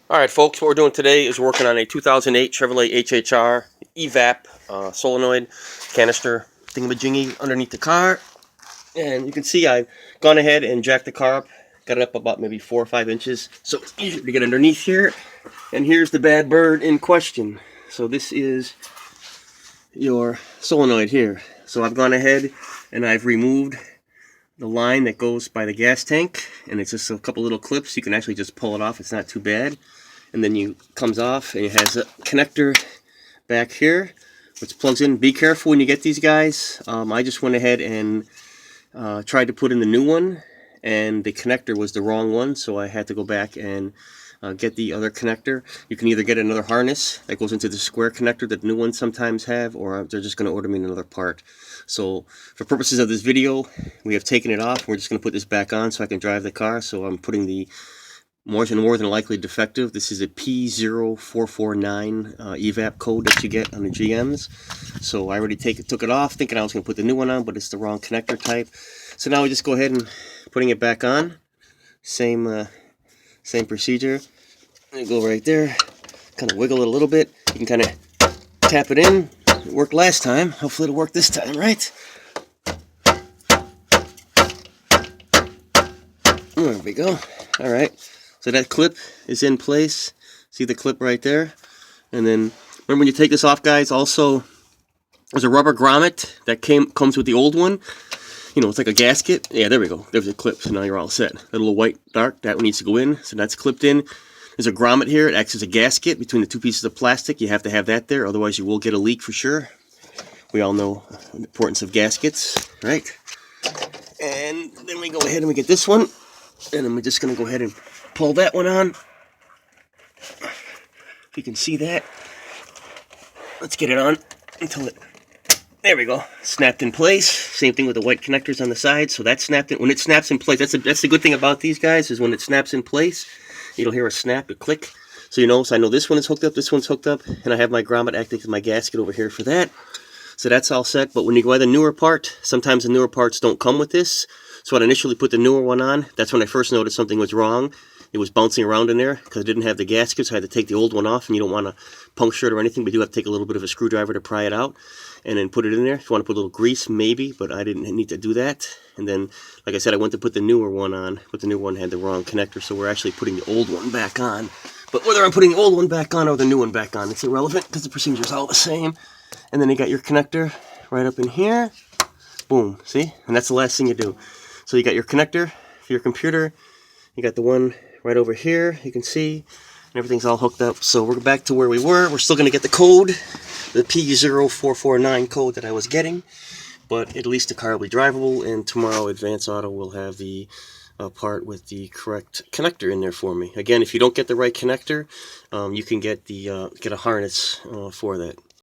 Alright folks, what we're doing today is working on a 2008 Chevrolet HHR evap solenoid canister thingamajiggy underneath the car. And you can see I've gone ahead and jacked the car up, got it up about maybe 4 or 5 inches, so it's easier to get underneath here. And here's the bad bird in question. So this is your solenoid here. So I've gone ahead and I've removed the line that goes by the gas tank, and it's just a couple little clips. You can actually just pull it off, it's not too bad. And then you comes off and it has a connector back here which plugs in. Be careful when you get these guys. I just went ahead and tried to put in the new one, and the connector was the wrong one, so I had to go back and get the other connector. You can either get another harness that goes into the square connector that the new ones sometimes have, or they're just going to order me another part. So for purposes of this video, we have taken it off. We're just going to put this back on so I can drive the car. So I'm putting the more than likely defective. This is a P0449 evap code that you get on the GMs. So I already took it off thinking I was going to put the new one on, but it's the wrong connector type. So now we just go ahead and putting it back on. Same procedure. Go right there, kind of wiggle it a little bit. You can kind of tap it in. It worked last time. Hopefully it'll work this time, right? There we go. All right. So that clip is in place. See the clip right there? And then remember, when you take this off, guys, also there's a rubber grommet that comes with the old one. You know, it's like a gasket. Yeah, there we go. There's a clip. So now you're all set. That little white dart, that one needs to go in. So that's clipped in. There's a grommet here. It acts as a gasket between the two pieces of plastic. You have to have that there, otherwise you will get a leak for sure. We all know the importance of gaskets, right? And then we go ahead and we get this one. And then we're just going to go ahead and pull that one on. If you can see that. Let's get it on until it... There we go. Snapped in place. Same thing with the white connectors on the side. So that's snapped in. When it snaps in place, that's the good thing about these guys, is when it snaps in place, you'll hear a snap, a click. So you know, so I know this one is hooked up, this one's hooked up, and I have my grommet acting as my gasket over here for that. So that's all set. But when you buy the newer part, sometimes the newer parts don't come with this. So when I initially put the newer one on, that's when I first noticed something was wrong. It was bouncing around in there because it didn't have the gasket, so I had to take the old one off, and you don't want to puncture it or anything, but you do have to take a little bit of a screwdriver to pry it out and then put it in there. If you want to put a little grease, maybe, but I didn't need to do that. And then, like I said, I went to put the newer one on, but the new one had the wrong connector, so we're actually putting the old one back on. But whether I'm putting the old one back on or the new one back on, it's irrelevant because the procedure's all the same. And then you got your connector right up in here. Boom, see? And that's the last thing you do. So you got your connector for your computer. You got the one right over here, you can see, and everything's all hooked up. So we're back to where we were. We're still going to get the code, the P0449 code that I was getting, but at least the car will be drivable, and tomorrow Advance Auto will have the part with the correct connector in there for me. Again, if you don't get the right connector, you can get a harness for that.